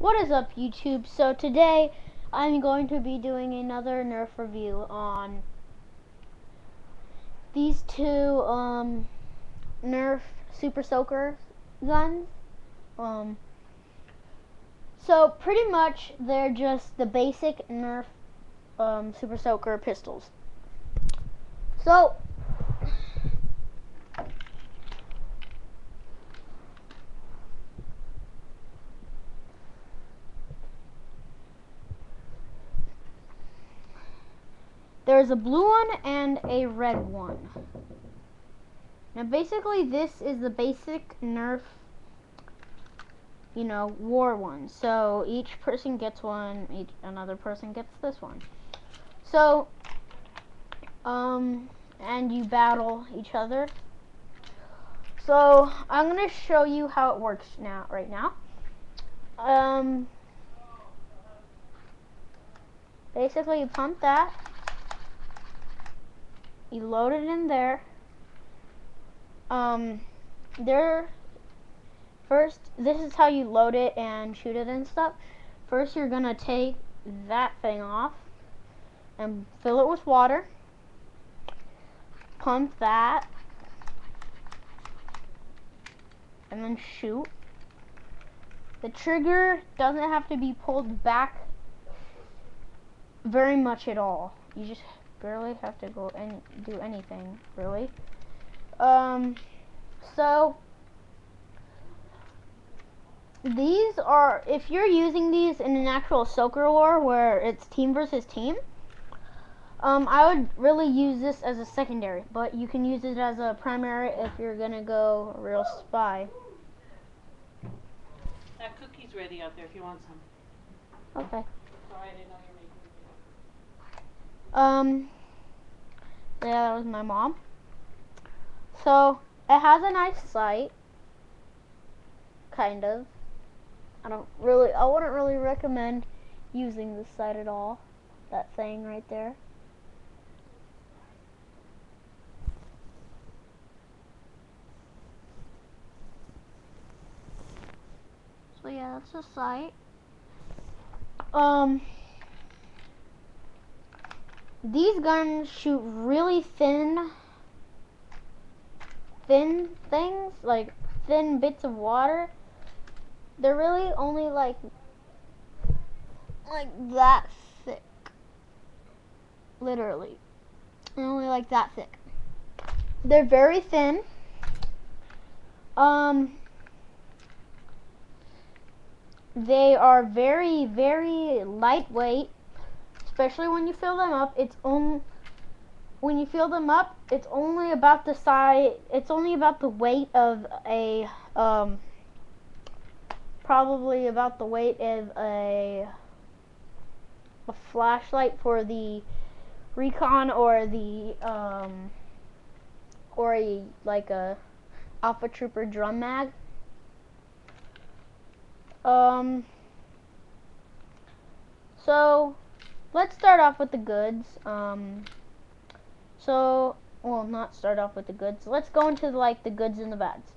What is up, YouTube? So today I'm going to be doing another Nerf review on these two Nerf Super Soaker guns. So pretty much they're just the basic Nerf Super Soaker pistols. So there's a blue one and a red one. Now basically this is the basic Nerf, war one. So each person gets one, another person gets this one. So, and you battle each other. So I'm gonna show you how it works right now. Basically you pump that. You load it in there. First, this is how you load it and shoot it and stuff. First, you're gonna take that thing off and fill it with water. Pump that, and then shoot. The trigger doesn't have to be pulled back very much at all. You just barely have to go and do anything, really. So these are, if you're using these in an actual Soaker war where it's team versus team, I would really use this as a secondary, but you can use it as a primary if you're gonna go real spy. That cookie's ready out there if you want some. Okay. Sorry, I didn't know you were making it. Yeah, that was my mom. So it has a nice sight, kind of. I wouldn't really recommend using this sight at all. That thing right there. So yeah, that's the sight. These guns shoot really thin things, like thin bits of water. They're really only like that thick. Literally. They're only like that thick. They're very thin. They are very, very lightweight, especially when you fill them up. When you fill them up, it's only about the size. It's only about the weight of a probably about the weight of a flashlight for the recon or the or a Alpha Trooper drum mag. So let's start off with the goods. Well, not start off with the goods. Let's go into the goods and the bads.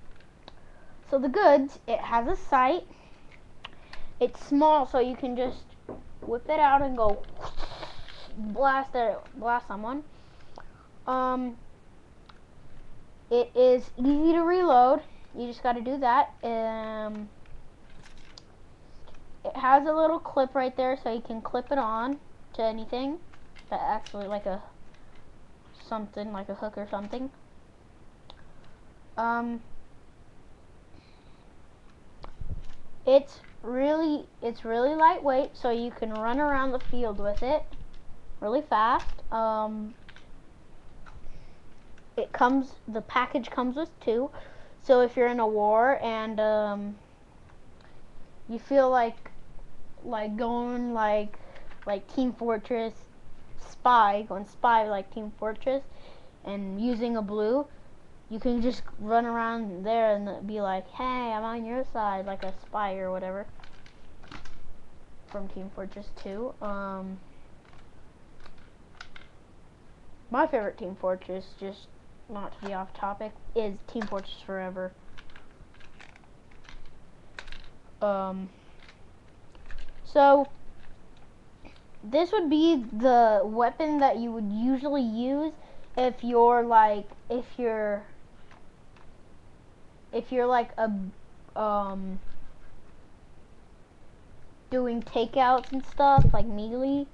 So the goods, it has a sight. It's small, so you can just whip it out and go blast someone. It is easy to reload. You just got to do that. It has a little clip right there, so you can clip it on to anything. That actually something like a hook or something. It's really lightweight, so you can run around the field with it really fast. The package comes with two, so if you're in a war and you feel like going like Team Fortress going spy like Team Fortress and using a blue, you can just run around there and be like, hey, I'm on your side, like a spy or whatever from Team Fortress 2. My favorite Team Fortress, just not to be off topic, is Team Fortress Forever. So this would be the weapon that you would usually use if you're like like a doing takeouts and stuff like melee.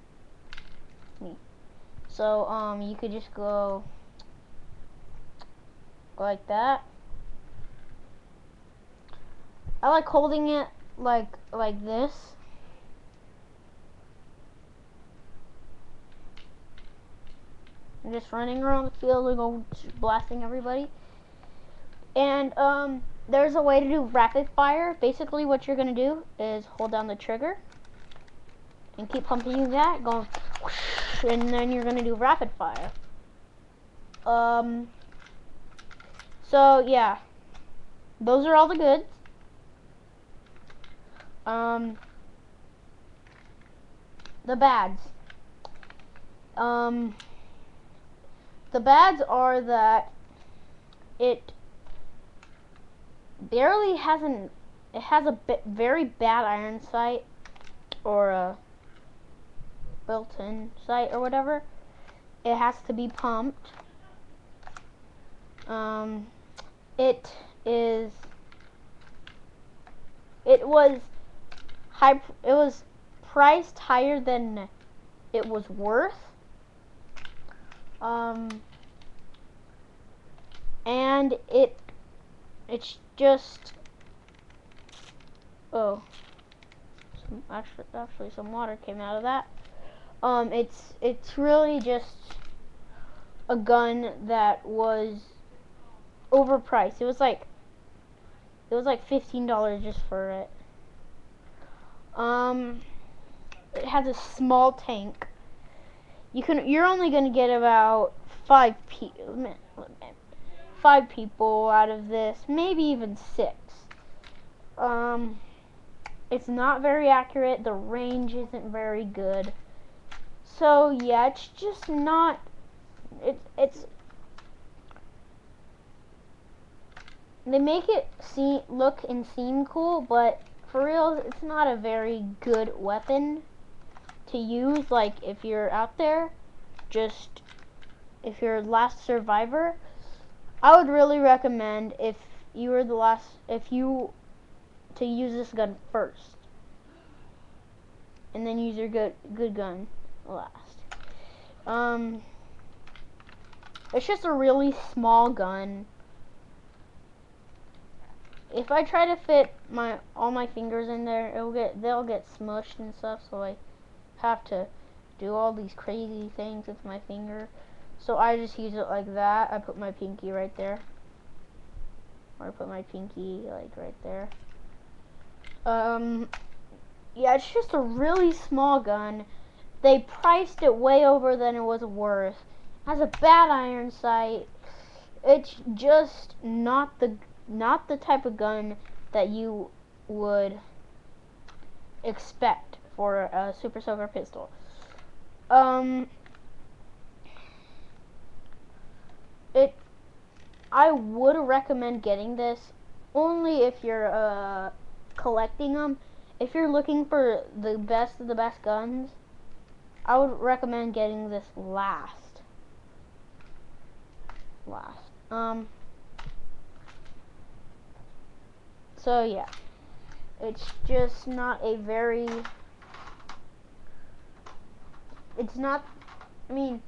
So you could just go like that. I like holding it like this. I'm just running around the field and go blasting everybody. And there's a way to do rapid fire. Basically what you're gonna do is hold down the trigger and keep pumping that, going whoosh, and then you're gonna do rapid fire. So yeah, those are all the goods. The bads. The bads are that it barely has it has a very bad iron sight or a built-in sight or whatever. It has to be pumped. It was priced higher than it was worth. And it's just actually some water came out of that. It's really just a gun that was overpriced. It was like $15 just for it. It has a small tank. You're only gonna get about 5 people out of this, maybe even 6. It's not very accurate. The range isn't very good. So yeah, it's just not. It's. They make it look and seem cool, but for real, it's not a very good weapon to use. Like if you're out there, if you're last survivor, I would really recommend to use this gun first, and then use your good gun last. It's just a really small gun. If I try to fit all my fingers in there, they'll get smushed and stuff. So I have to do all these crazy things with my finger. So I just use it like that. I put my pinky right there, or I put my pinky like right there. Yeah, it's just a really small gun. They priced it way over than it was worth. It has a bad iron sight. It's just not the type of gun that you would expect for a Super Soaker pistol. I would recommend getting this only if you're collecting them. If you're looking for the best of the best guns, I would recommend getting this last. So yeah, it's just not a very. It's not. I mean,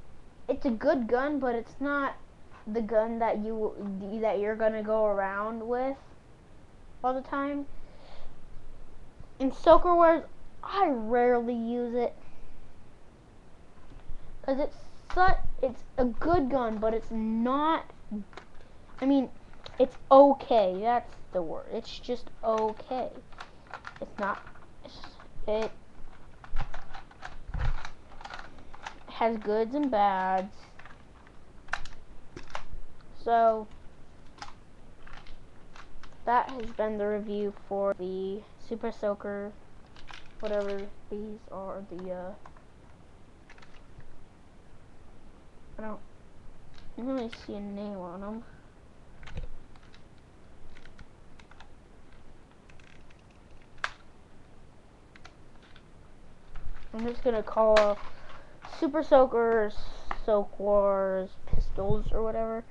it's a good gun, but it's not the gun that you're gonna go around with all the time. In Soaker Wars, I rarely use it because it's a good gun, but it's not. I mean, it's okay. That's the word. It's just okay. It's not. It has goods and bads. So that has been the review for the Super Soaker, whatever these are. I don't really see a name on them. I'm just gonna call Super Soaker Soak Wars Pistols or whatever.